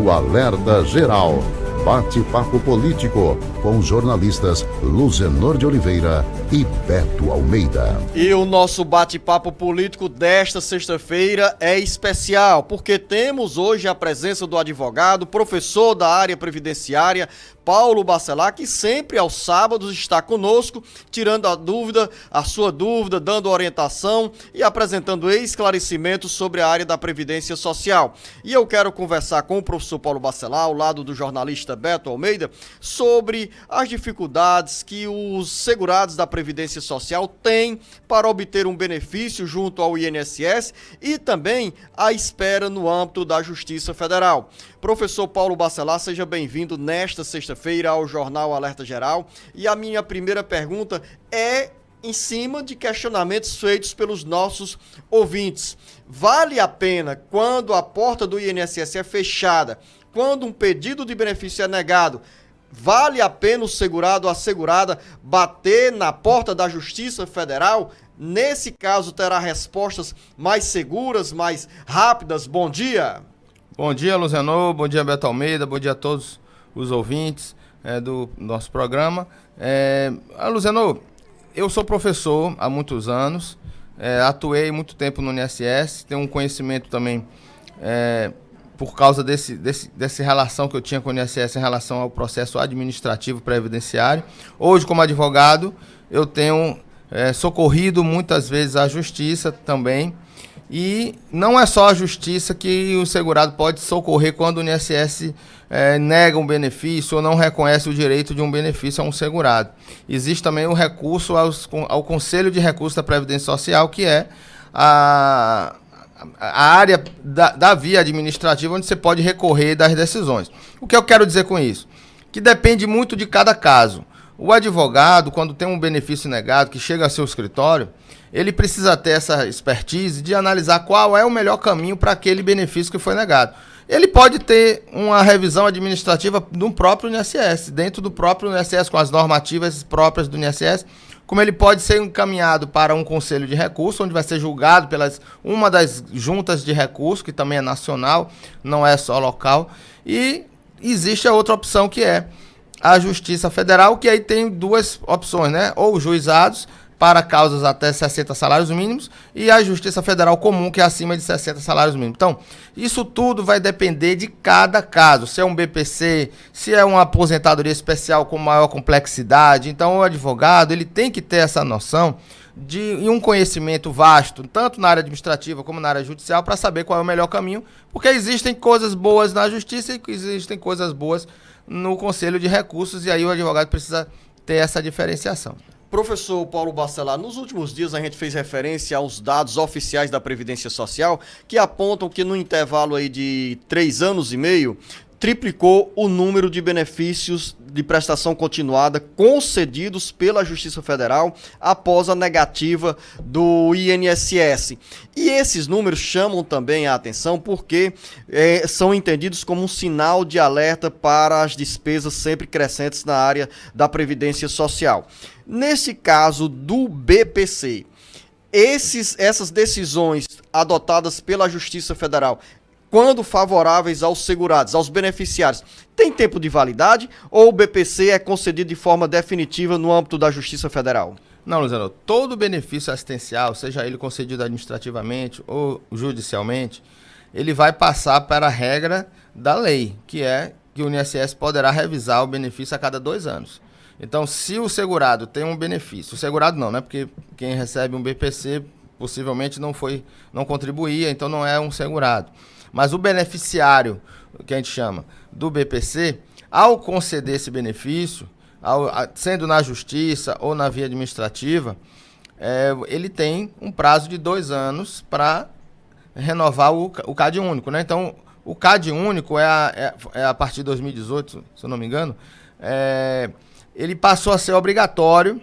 Rádio Alerta Geral. Bate-papo político com os jornalistas Luzenor de Oliveira e Beto Almeida. E o nosso bate-papo político desta sexta-feira é especial, porque temos hoje a presença do advogado, professor da área previdenciária, Paulo Bacelar, que sempre aos sábados está conosco, tirando a sua dúvida, dando orientação e apresentando esclarecimentos sobre a área da Previdência Social. E eu quero conversar com o professor Paulo Bacelar, ao lado do jornalista Beto Almeida, sobre as dificuldades que os segurados da Previdência Social têm para obter um benefício junto ao INSS e também a espera no âmbito da Justiça Federal. Professor Paulo Bacelar, seja bem-vindo nesta sexta-feira ao Jornal Alerta Geral. E a minha primeira pergunta é em cima de questionamentos feitos pelos nossos ouvintes. Vale a pena, quando a porta do INSS é fechada, quando um pedido de benefício é negado, vale a pena o segurado ou a segurada bater na porta da Justiça Federal? Nesse caso, terá respostas mais seguras, mais rápidas? Bom dia! Bom dia, Luzenor, bom dia, Beto Almeida, bom dia a todos os ouvintes do nosso programa. Luzenor, eu sou professor há muitos anos, atuei muito tempo no INSS, tenho um conhecimento também por causa dessa relação que eu tinha com o INSS em relação ao processo administrativo previdenciário. Hoje, como advogado, eu tenho socorrido muitas vezes a justiça também. E não é só a justiça que o segurado pode socorrer quando o INSS nega um benefício ou não reconhece o direito de um benefício a um segurado. Existe também o recurso ao Conselho de Recursos da Previdência Social, que é a área da via administrativa onde você pode recorrer das decisões. O que eu quero dizer com isso? Que depende muito de cada caso. O advogado, quando tem um benefício negado que chega ao seu escritório, ele precisa ter essa expertise de analisar qual é o melhor caminho para aquele benefício que foi negado. Ele pode ter uma revisão administrativa do próprio INSS, dentro do próprio INSS, com as normativas próprias do INSS, como ele pode ser encaminhado para um conselho de recurso, onde vai ser julgado uma das juntas de recurso, que também é nacional, não é só local. E existe a outra opção, que é a Justiça Federal, que aí tem duas opções, né? Ou juizados para causas até 60 salários mínimos e a Justiça Federal comum, que é acima de 60 salários mínimos. Então, isso tudo vai depender de cada caso, se é um BPC, se é uma aposentadoria especial com maior complexidade. Então, o advogado, ele tem que ter essa noção e um conhecimento vasto, tanto na área administrativa como na área judicial, para saber qual é o melhor caminho, porque existem coisas boas na justiça e existem coisas boas no Conselho de Recursos, e aí o advogado precisa ter essa diferenciação. Professor Paulo Bacelar, nos últimos dias a gente fez referência aos dados oficiais da Previdência Social, que apontam que no intervalo aí de 3 anos e meio, triplicou o número de benefícios de prestação continuada concedidos pela Justiça Federal após a negativa do INSS. E esses números chamam também a atenção porque são entendidos como um sinal de alerta para as despesas sempre crescentes na área da Previdência Social. Nesse caso do BPC, essas decisões adotadas pela Justiça Federal, quando favoráveis aos segurados, aos beneficiários, tem tempo de validade ou o BPC é concedido de forma definitiva no âmbito da Justiça Federal? Não, Luciano, todo benefício assistencial, seja ele concedido administrativamente ou judicialmente, ele vai passar para a regra da lei, que é que o INSS poderá revisar o benefício a cada 2 anos. Então, se o segurado tem um benefício, o segurado não, né? Porque quem recebe um BPC possivelmente não contribuía, então não é um segurado. Mas o beneficiário, que a gente chama do BPC, ao conceder esse benefício, sendo na justiça ou na via administrativa, ele tem um prazo de 2 anos para renovar o CAD único, né? Então, o CAD único é a partir de 2018, se eu não me engano, ele passou a ser obrigatório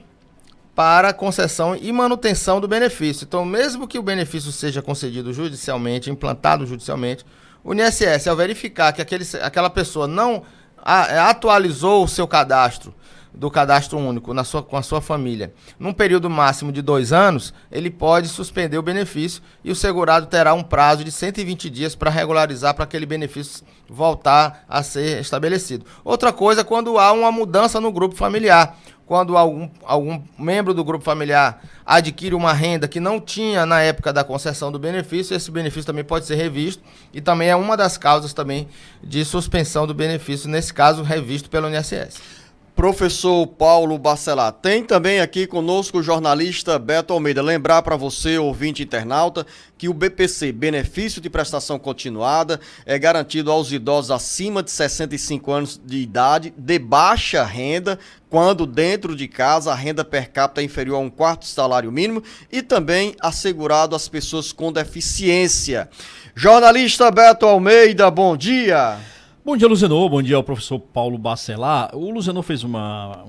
para concessão e manutenção do benefício. Então, mesmo que o benefício seja concedido judicialmente, implantado judicialmente, o INSS, ao verificar que aquela pessoa não atualizou o seu cadastro do cadastro único com a sua família, num período máximo de 2 anos, ele pode suspender o benefício e o segurado terá um prazo de 120 dias para regularizar, para aquele benefício voltar a ser estabelecido. Outra coisa, quando há uma mudança no grupo familiar, quando algum membro do grupo familiar adquire uma renda que não tinha na época da concessão do benefício, esse benefício também pode ser revisto e também é uma das causas também de suspensão do benefício, nesse caso revisto pelo INSS. Professor Paulo Bacelar, tem também aqui conosco o jornalista Beto Almeida. Lembrar para você, ouvinte internauta, que o BPC, Benefício de Prestação Continuada, é garantido aos idosos acima de 65 anos de idade, de baixa renda, quando dentro de casa a renda per capita é inferior a 1/4 do salário mínimo, e também assegurado às pessoas com deficiência. Jornalista Beto Almeida, bom dia. Bom dia, Luzenor. Bom dia ao professor Paulo Bacelar. O Luzenor fez um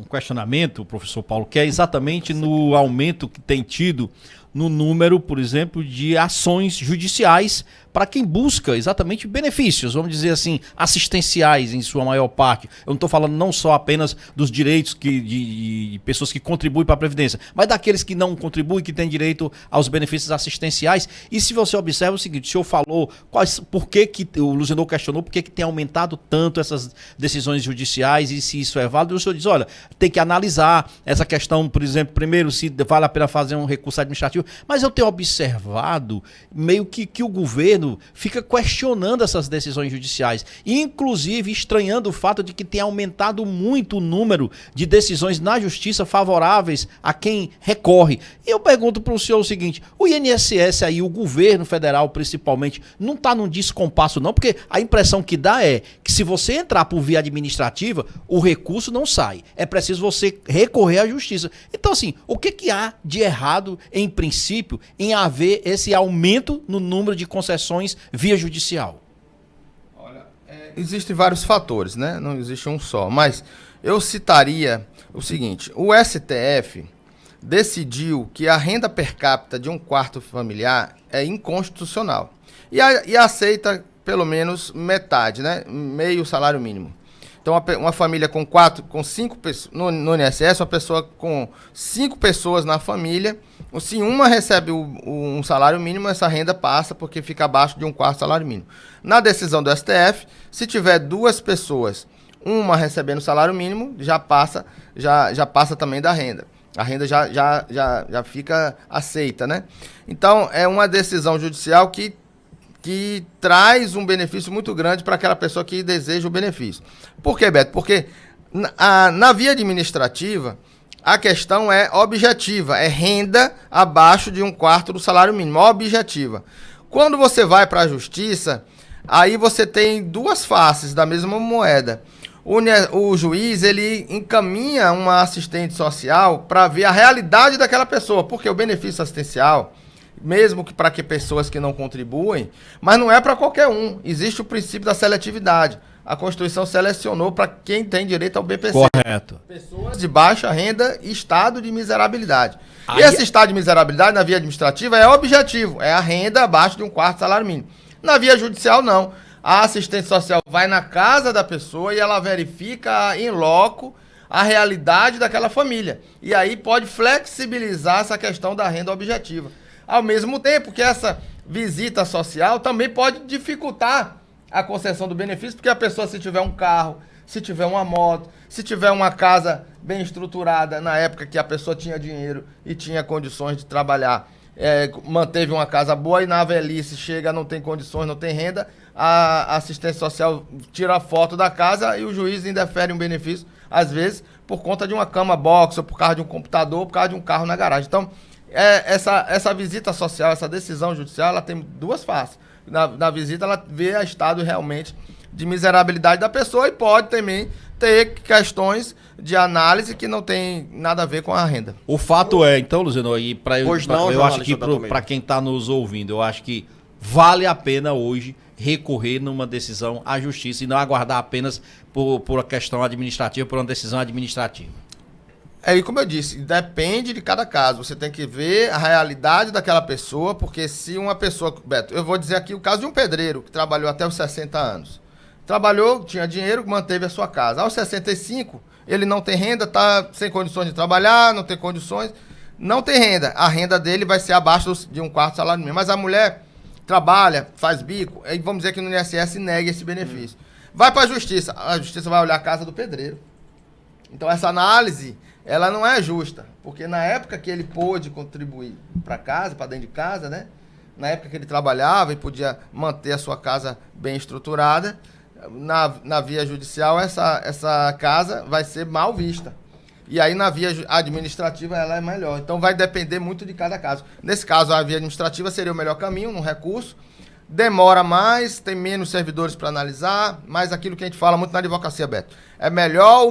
questionamento, professor Paulo, que é exatamente no aumento que tem tido no número, por exemplo, de ações judiciais para quem busca exatamente benefícios, vamos dizer assim, assistenciais em sua maior parte. Eu não estou falando não só apenas dos direitos de pessoas que contribuem para a Previdência, mas daqueles que não contribuem, que têm direito aos benefícios assistenciais. E se você observa o seguinte, o senhor falou por que o Luzenor questionou por que tem aumentado tanto essas decisões judiciais e se isso é válido, o senhor diz, olha, tem que analisar essa questão, por exemplo, primeiro, se vale a pena fazer um recurso administrativo, mas eu tenho observado meio que o governo fica questionando essas decisões judiciais, inclusive estranhando o fato de que tem aumentado muito o número de decisões na justiça favoráveis a quem recorre. E eu pergunto para o senhor o seguinte, o INSS aí, o governo federal principalmente, não está num descompasso não? Porque a impressão que dá é que se você entrar por via administrativa, o recurso não sai. É preciso você recorrer à justiça. Então assim, o que há de errado em princípio em haver esse aumento no número de concessões via judicial? Olha, existem vários fatores, né? Não existe um só, mas eu citaria o seguinte, o STF decidiu que a renda per capita de 1/4 familiar é inconstitucional e aceita pelo menos metade, né? Meio salário mínimo. Então, uma família com 5 pessoas, no INSS, uma pessoa com 5 pessoas na família, se uma recebe um salário mínimo, essa renda passa porque fica abaixo de 1/4 salário mínimo. Na decisão do STF, se tiver 2 pessoas, uma recebendo salário mínimo, já passa também da renda. A renda já fica aceita, né? Então, é uma decisão judicial que traz um benefício muito grande para aquela pessoa que deseja o benefício. Por quê, Beto? Porque na via administrativa, a questão é objetiva, é renda abaixo de 1/4 do salário mínimo, objetiva. Quando você vai para a justiça, aí você tem 2 faces da mesma moeda. O juiz, ele encaminha uma assistente social para ver a realidade daquela pessoa, porque o benefício assistencial, mesmo que para pessoas que não contribuem, mas não é para qualquer um. Existe o princípio da seletividade. A Constituição selecionou para quem tem direito ao BPC. Correto. Pessoas de baixa renda e estado de miserabilidade. E esse estado de miserabilidade na via administrativa é objetivo, é a renda abaixo de 1/4 salário mínimo. Na via judicial, não. A assistente social vai na casa da pessoa e ela verifica em loco a realidade daquela família. E aí pode flexibilizar essa questão da renda objetiva. Ao mesmo tempo que essa visita social também pode dificultar a concessão do benefício, porque a pessoa, se tiver um carro, se tiver uma moto, se tiver uma casa bem estruturada, na época que a pessoa tinha dinheiro e tinha condições de trabalhar, manteve uma casa boa e na velhice chega, não tem condições, não tem renda, a assistência social tira a foto da casa e o juiz indefere um benefício, às vezes, por conta de uma cama box, ou por causa de um computador, ou por causa de um carro na garagem. Então, essa visita social, essa decisão judicial, ela tem 2 faces. Na visita, ela vê o estado realmente de miserabilidade da pessoa e pode também ter questões de análise que não tem nada a ver com a renda. O fato é, então, Luzenor, e eu acho que para quem está nos ouvindo, eu acho que vale a pena hoje recorrer numa decisão à justiça e não aguardar apenas por uma questão administrativa, por uma decisão administrativa. E como eu disse, depende de cada caso. Você tem que ver a realidade daquela pessoa, porque se uma pessoa... Beto, eu vou dizer aqui o caso de um pedreiro que trabalhou até os 60 anos. Trabalhou, tinha dinheiro, manteve a sua casa. Aos 65, ele não tem renda, está sem condições de trabalhar, não tem condições, não tem renda. A renda dele vai ser abaixo de um quarto salário mínimo. Mas a mulher trabalha, faz bico, aí vamos dizer que no INSS nega esse benefício. Vai para a justiça vai olhar a casa do pedreiro. Então essa análise, ela não é justa, porque na época que ele pôde contribuir para casa, para dentro de casa, né? Na época que ele trabalhava e podia manter a sua casa bem estruturada, na via judicial essa casa vai ser mal vista. E aí na via administrativa ela é melhor. Então vai depender muito de cada caso. Nesse caso, a via administrativa seria o melhor caminho, um recurso. Demora mais, tem menos servidores para analisar, mas aquilo que a gente fala muito na advocacia, Beto, é melhor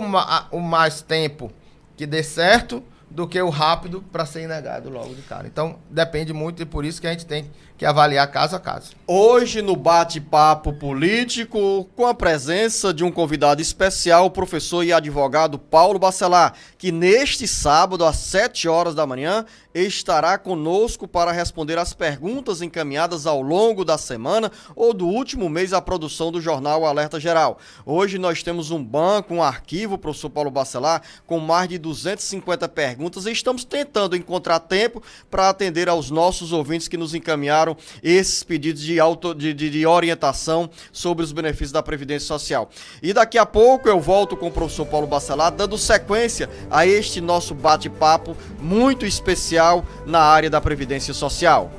o mais tempo que dê certo do que o rápido para ser negado logo de cara. Então, depende muito e por isso que a gente tem que avaliar caso a caso. Hoje, no bate-papo político, com a presença de um convidado especial, o professor e advogado Paulo Bacelar, que neste sábado, às 7 horas da manhã, estará conosco para responder as perguntas encaminhadas ao longo da semana ou do último mês à produção do jornal Alerta Geral. Hoje nós temos um banco, um arquivo, professor Paulo Bacelar, com mais de 250 perguntas e estamos tentando encontrar tempo para atender aos nossos ouvintes que nos encaminharam esses pedidos de orientação sobre os benefícios da Previdência Social. E daqui a pouco eu volto com o professor Paulo Bacelar, dando sequência a este nosso bate-papo muito especial na área da Previdência Social.